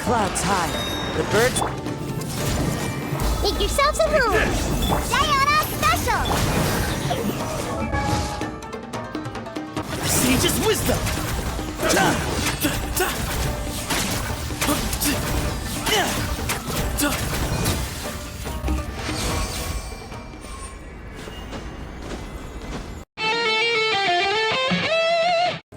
clouds high. The birds... Make yourselves at home! Sayonara special! Sage's wisdom!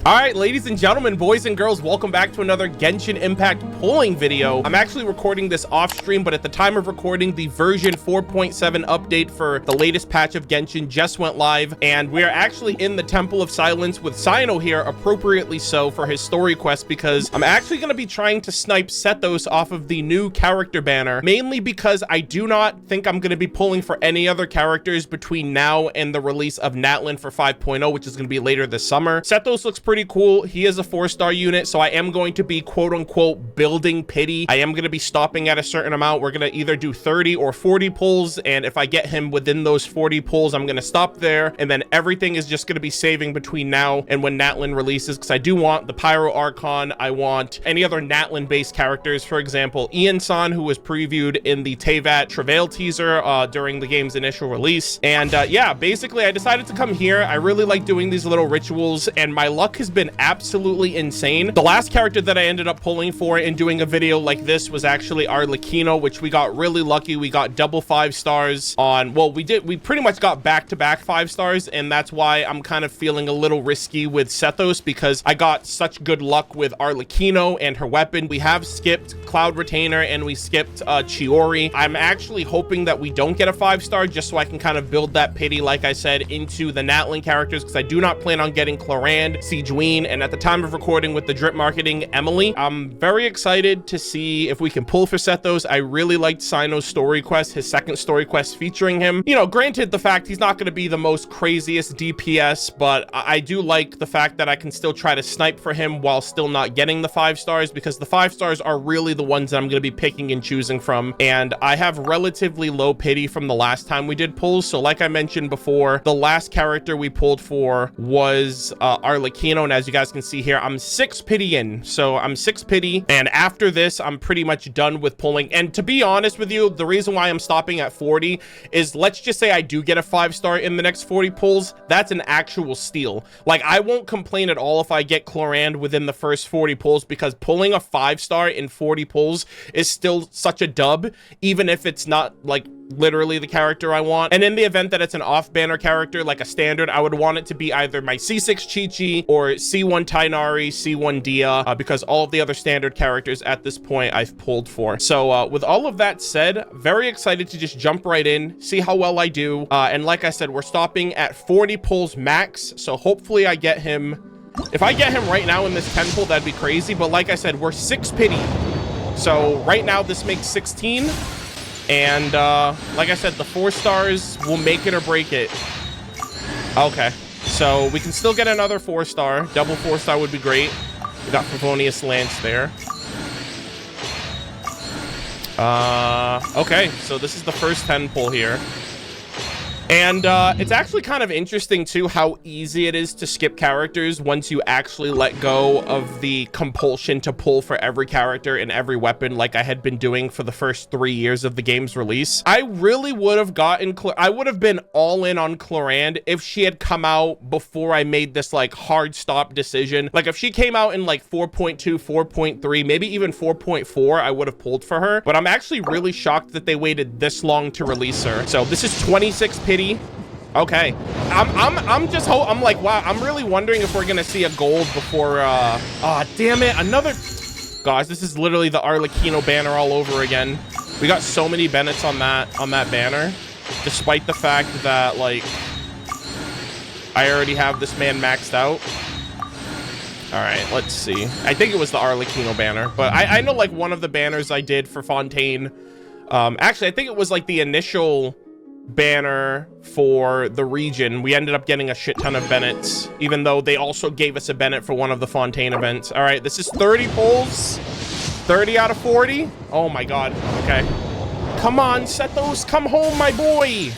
All right, ladies and gentlemen, boys and girls, welcome back to another Genshin Impact polling video. I'm actually recording this off stream, but at the time of recording, the version 4.7 update for the latest patch of Genshin just went live, and we are actually in the Temple of Silence with Cyno here, appropriately so, for his story quest, because I'm actually going to be trying to snipe Sethos off of the new character banner, mainly because I do not think I'm going to be pulling for any other characters between now and the release of Natlin for 5.0, which is going to be later this summer. Sethos looks pretty cool. He is a 4-star unit, so I am going to be quote-unquote building pity. I am going to be stopping at a certain amount. We're going to either do 30 or 40 pulls, and if I get him within those 40 pulls, I'm going to stop there, and then everything is just going to be saving between now and when Natlin releases, because I do want the Pyro Archon. I want any other Natlin-based characters. For example, Ian-san, who was previewed in the Teyvat Travail teaser during the game's initial release. And yeah, basically, I decided to come here. I really like doing these little rituals, and my luck has been absolutely insane. The last character that I ended up pulling for and doing a video like this was actually Arlecchino, which we got really lucky. We got double 5 stars on, well, we pretty much got back-to-back 5 stars, and that's why I'm kind of feeling a little risky with Sethos, because I got such good luck with Arlecchino and her weapon. We have skipped Cloud Retainer and we skipped Chiori. I'm actually hoping that we don't get a 5-star, just so I can kind of build that pity, like I said, into the Natlin characters, because I do not plan on getting Clorinde, Sigewinne, and at the time of recording with the drip marketing, Emily. I'm very excited to see if we can pull for Sethos. I really liked Cyno's story quest, his second story quest featuring him. You know, granted the fact he's not going to be the most craziest DPS, but I do like the fact that I can still try to snipe for him while still not getting the 5 stars, because the 5 stars are really the ones that I'm going to be picking and choosing from. And I have relatively low pity from the last time we did pulls. So like I mentioned before, the last character we pulled for was Arlecchino, and as you guys can see here, I'm 6 pity in. So I'm 6 pity, and after this I'm pretty much done with pulling. And to be honest with you, the reason why I'm stopping at 40 is, let's just say I do get a 5-star in the next 40 pulls, that's an actual steal. Like, I won't complain at all if I get Clorinde within the first 40 pulls, because pulling a 5-star in 40 pulls is still such a dub, even if it's not like literally the character I want. And in the event that it's an off-banner character, like a standard, I would want it to be either my C6 Chi-Chi or C1 Tainari, C1 Dia, because all of the other standard characters at this point I've pulled for. So with all of that said, very excited to just jump right in, see how well I do. And like I said, we're stopping at 40 pulls max, so hopefully I get him. If I get him right now in this 10 pull, that'd be crazy, but like I said, we're 6 pity. So right now this makes 16. And like I said, the 4 stars will make it or break it. Okay, so we can still get another 4-star. Double 4-star would be great. We got Favonius Lance there. Okay, so this is the first 10 pull here. And it's actually kind of interesting too how easy it is to skip characters once you actually let go of the compulsion to pull for every character and every weapon, like I had been doing for the first 3 years of the game's release. I really would have gotten I would have been all in on Clorinde if she had come out before I made this like hard stop decision. Like if she came out in like 4.2, 4.3, maybe even 4.4, I would have pulled for her. But I'm actually really shocked that they waited this long to release her. So this is 26 pity. Okay, I'm like, wow, I'm really wondering if we're gonna see a gold before damn it, another. Gosh, this is literally the Arlecchino banner all over again. We got so many Bennetts on that banner, despite the fact that like I already have this man maxed out. All right, let's see. I think it was the Arlecchino banner, but I know like one of the banners I did for Fontaine, actually I think it was like the initial banner for the region. We ended up getting a shit ton of Bennetts, even though they also gave us a Bennett for one of the Fontaine events. All right, this is 30 pulls, 30 out of 40. Oh my god. Okay, come on, Sethos, come home, my boy.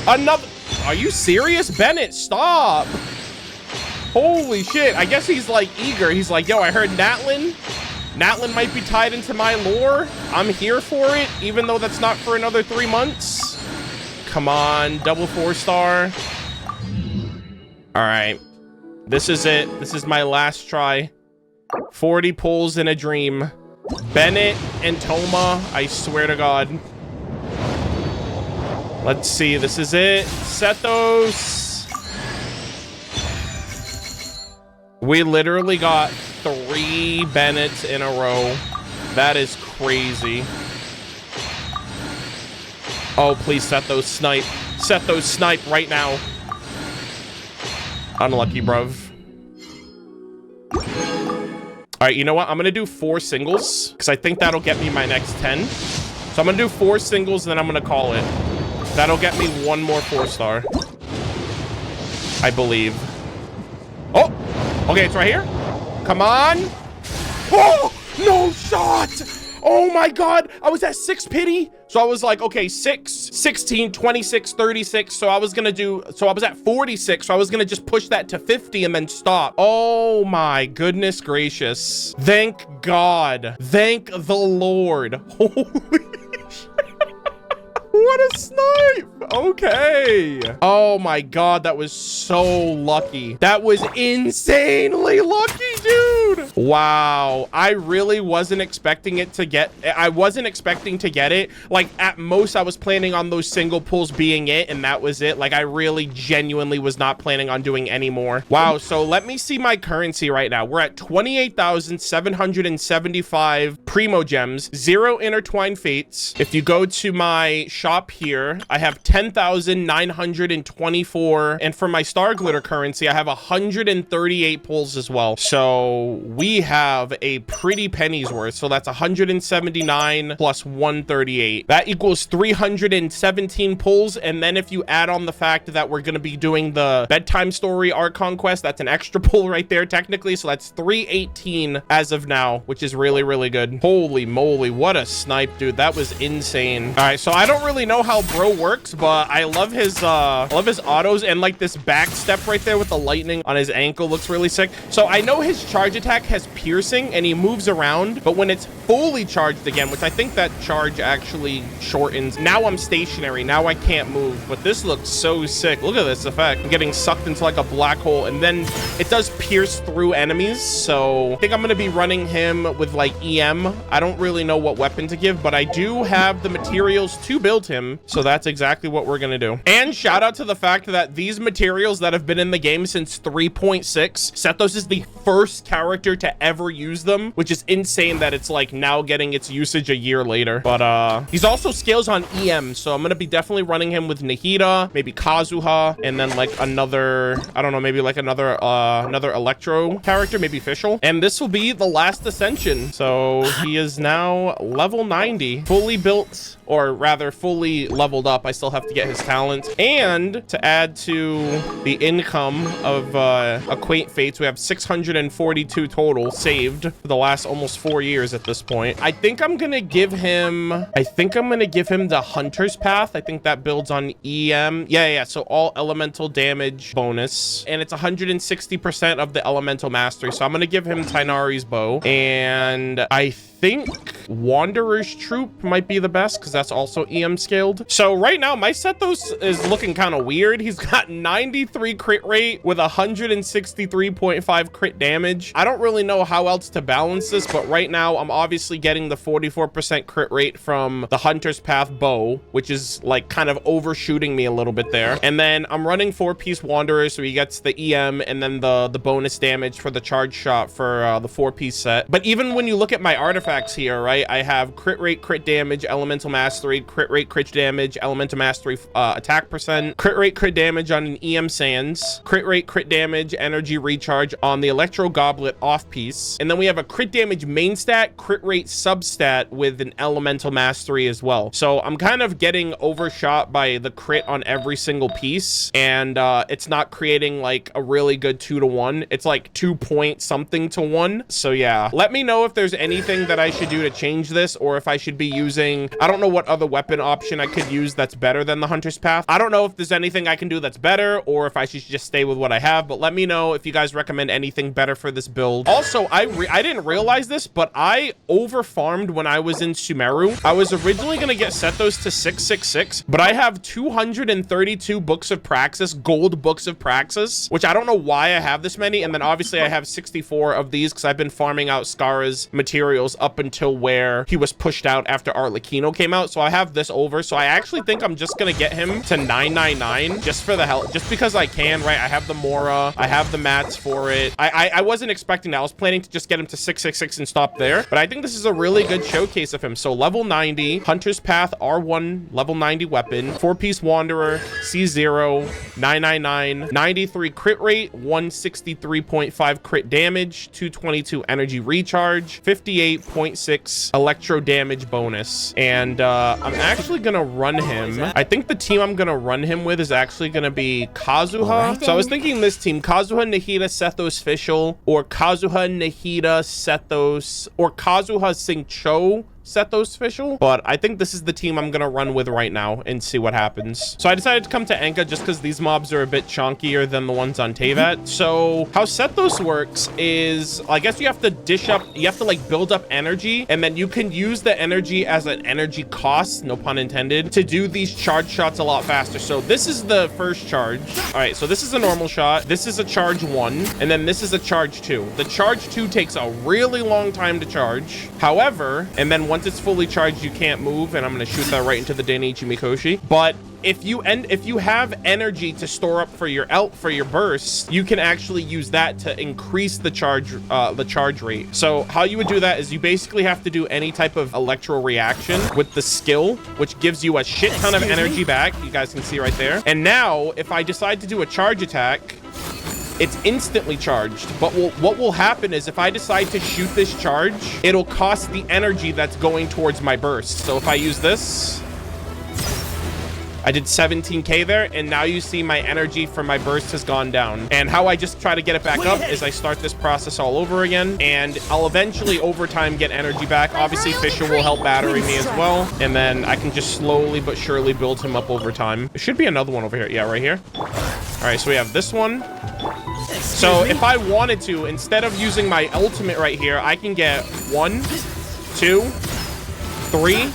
Another. Are you serious? Bennett, stop. Holy shit. I guess he's like eager. He's like, yo, I heard Natlin Natlin might be tied into my lore. I'm here for it, even though that's not for another 3 months. Come on, double 4-star. All right, this is it. This is my last try. 40 pulls in a dream. Bennett and Toma, I swear to God. Let's see, this is it. Sethos. We literally got 3 Bennetts in a row. That is crazy. Oh, please set those snipe. Set those snipe right now. Unlucky, bruv. All right, you know what? I'm gonna do 4 singles because I think that'll get me my next 10. So I'm gonna do 4 singles, and then I'm gonna call it. That'll get me 1 more 4-star. I believe. Oh, okay, it's right here. Come on. Oh, no shot. Oh my God, I was at 6 pity. So I was like, okay, 6, 16, 26, 36. So I was at 46. So I was gonna just push that to 50 and then stop. Oh my goodness gracious. Thank God. Thank the Lord. Holy shit. What a snipe. Okay. Oh my God, that was so lucky. That was insanely lucky, dude. Wow. I really wasn't expecting it to get, I wasn't expecting to get it. Like at most I was planning on those single pulls being it, and that was it. Like I really genuinely was not planning on doing any more. Wow. So let me see my currency right now. We're at 28,775 primo gems, 0 intertwined fates. If you go to my shop here, I have 10,924, and for my star glitter currency I have 138 pulls as well. So we have a pretty penny's worth. So that's 179 plus 138, that equals 317 pulls. And then if you add on the fact that we're going to be doing the bedtime story art conquest, that's an extra pull right there technically. So that's 318 as of now, which is really, really good. Holy moly, what a snipe, dude. That was insane. All right, so I don't really know how bro works, but I love his autos, and like this back step right there with the lightning on his ankle looks really sick. So I know his charge attack has piercing and he moves around, but when it's fully charged again, which I think that charge actually shortens. Now I'm stationary, now I can't move, but this looks so sick. Look at this effect. I'm getting sucked into like a black hole, and then it does pierce through enemies. So I think I'm gonna be running him with like EM. I don't really know what weapon to give, but I do have the materials to build him, so that's exactly what we're gonna do. And shout out to the fact that these materials that have been in the game since 3.6, Sethos is the first character to ever use them, which is insane that it's like now getting its usage a year later. But he's also scales on EM, so I'm gonna be definitely running him with Nahida, maybe Kazuha, and then like another, I don't know, maybe like another electro character, maybe Fischl. And this will be the last ascension. So he is now level 90, fully built, or rather fully leveled up. I still have to get his talent. And to add to the income of Acquaint Fates, we have 642 total saved for the last almost 4 years at this point. I think I'm gonna give him the Hunter's Path. I think that builds on EM. Yeah, so all elemental damage bonus, and it's 160% of the elemental mastery. So I'm gonna give him Tainari's bow, and I think Wanderer's Troop might be the best because that's also EM scaled. So right now my Sethos is looking kind of weird. He's got 93 crit rate with 163.5 crit damage. I don't really know how else to balance this, but right now I'm obviously getting the 44% crit rate from the Hunter's Path bow, which is like kind of overshooting me a little bit there. And then I'm running 4-piece Wanderer, so he gets the EM and then the bonus damage for the charge shot for the 4-piece set. But even when you look at my artifacts here, right, I have crit rate, crit damage, elemental mastery, crit rate, crit damage, elemental mastery, attack percent, crit rate, crit damage on an EM Sands, crit rate, crit damage, energy recharge on the Electro Goblet off piece. And then we have a crit damage main stat, crit rate substat with an elemental mastery as well. So I'm kind of getting overshot by the crit on every single piece, and it's not creating like a really good 2-to-1. It's like 2 point something to 1. So yeah, let me know if there's anything that I should do to change this or if I should be using, I don't know what other weapon option I could use that's better than the Hunter's Path. I don't know if there's anything I can do that's better or if I should just stay with what I have, but let me know if you guys recommend anything better for this build. Also, I didn't realize this, but I over farmed when I was in Sumeru. I was originally going to get Sethos to 666, but I have 232 books of Praxis, gold books of Praxis, which I don't know why I have this many. And then obviously I have 64 of these because I've been farming out Skara's materials up until where he was pushed out after Arlecchino came out. So I have this over. So I actually think I'm just going to get him to 999 just for the hell, just because I can, right? I have the Mora, I have the mats for it. I wasn't expecting that. I was planning to just get him to 666 and stop there, but I think this is a really good showcase of him. So level 90, Hunter's Path R1, level 90 weapon, 4-piece Wanderer, C0, 999, 93 crit rate, 163.5 crit damage, 222 energy recharge, 58.6 electro damage bonus. And I'm actually gonna run him. I think the team I'm gonna run him with is actually gonna be Kazuha. Right, so I was thinking this team, Kazuha, Nahida, Sethos, Fischl, or Kazuha, Nahida, Sethos, or Kazuha, Singcho, Sethos, Fischl, but I think this is the team I'm gonna run with right now and see what happens. So I decided to come to Enka just because these mobs are a bit chunkier than the ones on Teyvat. So how Sethos works is, I guess you have to dish up, you have to like build up energy, and then you can use the energy as an energy cost, no pun intended, to do these charge shots a lot faster. So this is the first charge. All right, so this is a normal shot, this is a charge 1, and then this is a charge 2. The charge 2 takes a really long time to charge. However, and then once it's fully charged, you can't move, and I'm going to shoot that right into the Dainichi Mikoshi. But if you have energy to store up for your bursts, you can actually use that to increase the charge rate. So how you would do that is you basically have to do any type of electro reaction with the skill, which gives you a shit ton of energy back. You guys can see right there. And now if I decide to do a charge attack, it's instantly charged. But what will happen is if I decide to shoot this charge, it'll cost the energy that's going towards my burst. So if I use this, I did 17k there, and now you see my energy from my burst has gone down. And how I just try to get it back up is I start this process all over again, and I'll eventually over time get energy back. Obviously Fisher will help battery me as well, and then I can just slowly but surely build him up over time. There should be another one over here. Yeah, right here. All right, so we have this one. So if I wanted to, instead of using my ultimate right here, I can get 1, 2, 3.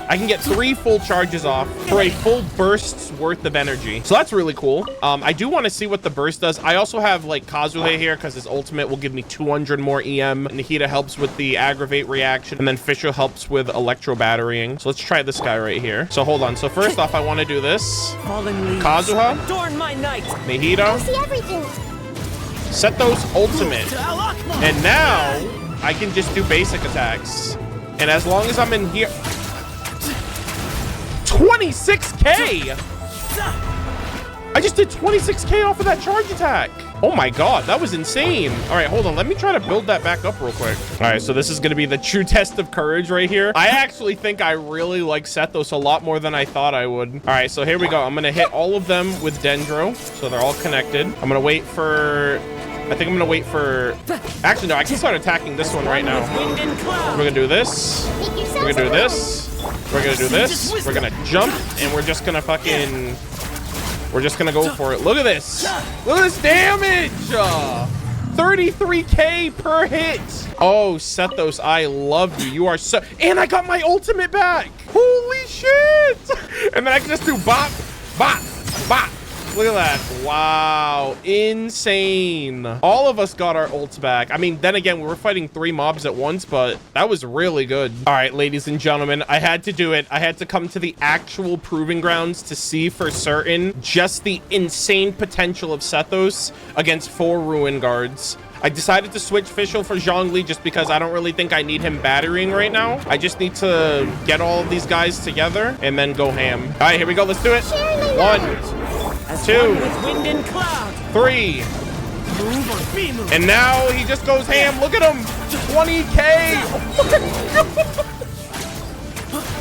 I can get 3 full charges off for a full burst's worth of energy. So that's really cool. I do want to see what the burst does. I also have like Kazuhe here because his ultimate will give me 200 more EM. Nahida helps with the aggravate reaction, and then Fisher helps with electro batterying. So let's try this guy right here. So hold on. So first off, I want to do this. Kazuha, Nahida, Sethos ultimate, and now I can just do basic attacks. And as long as I'm in here, 26k! I just did 26k off of that charge attack. Oh my god, that was insane. All right, hold on. Let me try to build that back up real quick. All right, so this is going to be the true test of courage right here. I actually think I really like Sethos a lot more than I thought I would. All right, so here we go. I'm going to hit all of them with Dendro, so they're all connected. I'm going to wait for... I think I'm going to wait for... Actually, no, I can start attacking this one right now. We're going to do this. We're going to do this. We're going to do this. We're going to jump, and we're just going to fucking... We're just going to go for it. Look at this. Look at this damage. 33k per hit. Oh, Sethos, I love you. You are so... And I got my ultimate back. Holy shit. And then I can just do bop, bop, bop. Look at that. Wow. Insane. All of us got our ults back. I mean, then again, we were fighting 3 mobs at once, but that was really good. All right, ladies and gentlemen, I had to do it. I had to come to the actual proving grounds to see for certain just the insane potential of Sethos against 4 Ruin Guards. I decided to switch Fischl for Zhongli just because I don't really think I need him batterying right now. I just need to get all of these guys together and then go ham. All right, here we go. Let's do it. 1, 2, 3. And now he just goes ham. Look at him. 20k.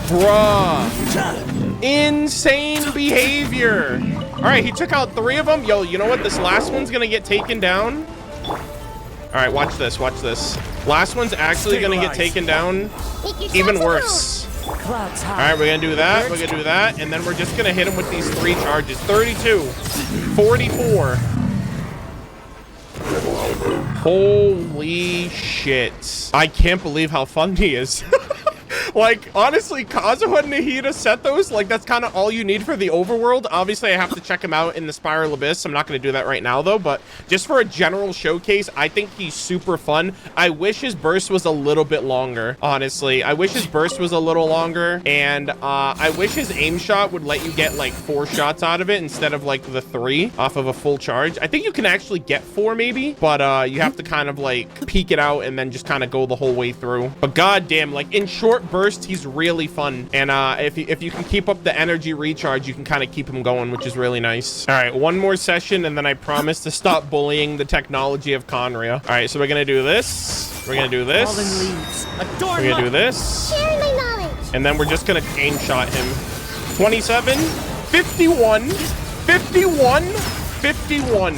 Bruh. Insane behavior. All right, he took out 3 of them. Yo, you know what? This last one's going to get taken down. All right, watch this, watch this. Last one's actually gonna get taken down even worse. Clouds All high. right, we're gonna do that, we're gonna do that, and then we're just gonna hit him with these 3 charges. 32, 44. Holy shit. I can't believe how fun he is. Like, honestly, Kazuha, Nahida, Sethos, like, that's kind of all you need for the overworld. Obviously, I have to check him out in the Spiral Abyss. I'm not going to do that right now, though. But just for a general showcase, I think he's super fun. I wish his burst was a little bit longer, honestly. I wish his burst was a little longer. And I wish his aim shot would let you get, like, 4 shots out of it instead of, like, the 3 off of a full charge. I think you can actually get 4, maybe. But you have to kind of, like, peek it out and then just kind of go the whole way through. But goddamn, like, in short bursts, he's really fun. And if you can keep up the energy recharge, you can kind of keep him going, which is really nice. All right, one more session, and then I promise to stop bullying the technology of Conria. All right, so we're gonna do this. We're gonna do this. Fallen leaves. Adorn We're gonna my- do this. Sharing my knowledge. And then we're just gonna aim shot him. 27, 51, 51, 51.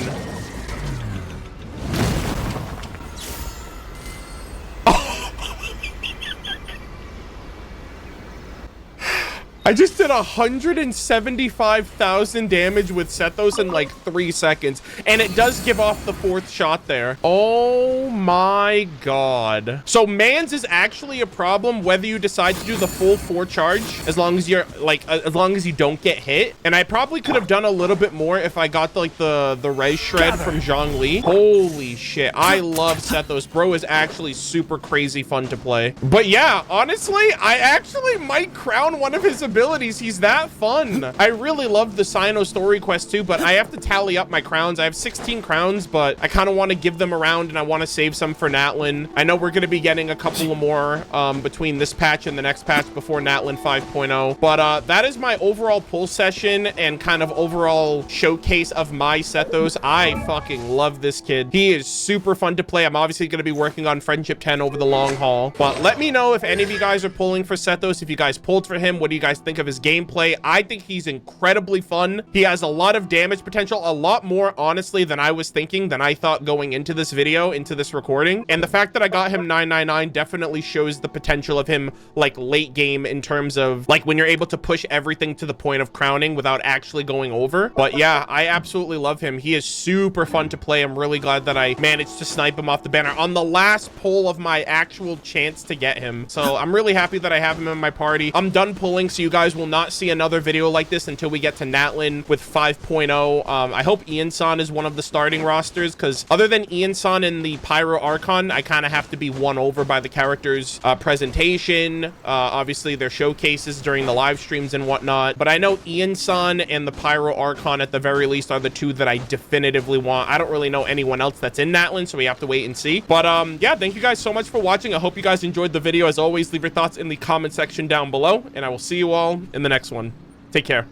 I just did 175,000 damage with Sethos in like 3 seconds, and it does give off the 4th shot there. Oh my god. So Mans is actually a problem whether you decide to do the full 4 charge, as long as you're like, as long as you don't get hit. And I probably could have done a little bit more if I got like the Res Shred from Zhongli. Holy shit. I love Sethos. Bro is actually super crazy fun to play. But yeah, honestly, I actually might crown one of his abilities. He's that fun. I really love the Sino story quest too, but I have to tally up my crowns. I have 16 crowns, but I kind of want to give them around and I want to save some for Natlin. I know we're going to be getting a couple more between this patch and the next patch before Natlin 5.0, but that is my overall pull session and kind of overall showcase of my Sethos. I fucking love this kid. He is super fun to play. I'm obviously going to be working on Friendship 10 over the long haul, but let me know if any of you guys are pulling for Sethos. If you guys pulled for him, what do you guys think of his gameplay? I think he's incredibly fun. He has a lot of damage potential, a lot more honestly than I was thinking, than I thought going into this video, into this recording. And the fact that I got him 999 definitely shows the potential of him like late game in terms of like when you're able to push everything to the point of crowning without actually going over. But yeah, I absolutely love him. He is super fun to play. I'm really glad that I managed to snipe him off the banner on the last pull of my actual chance to get him. So I'm really happy that I have him in my party. I'm done pulling, so you guys will not see another video like this until we get to Natlin with 5.0. I hope Ian-san is one of the starting rosters, because other than Ian-san in the Pyro Archon, I kind of have to be won over by the characters' presentation, obviously their showcases during the live streams and whatnot. But I know Ian-san and the Pyro Archon at the very least are the 2 that I definitively want. I don't really know anyone else that's in Natlin, so we have to wait and see. But yeah, thank you guys so much for watching. I hope you guys enjoyed the video. As always, leave your thoughts in the comment section down below, and I will see you all in the next one. Take care.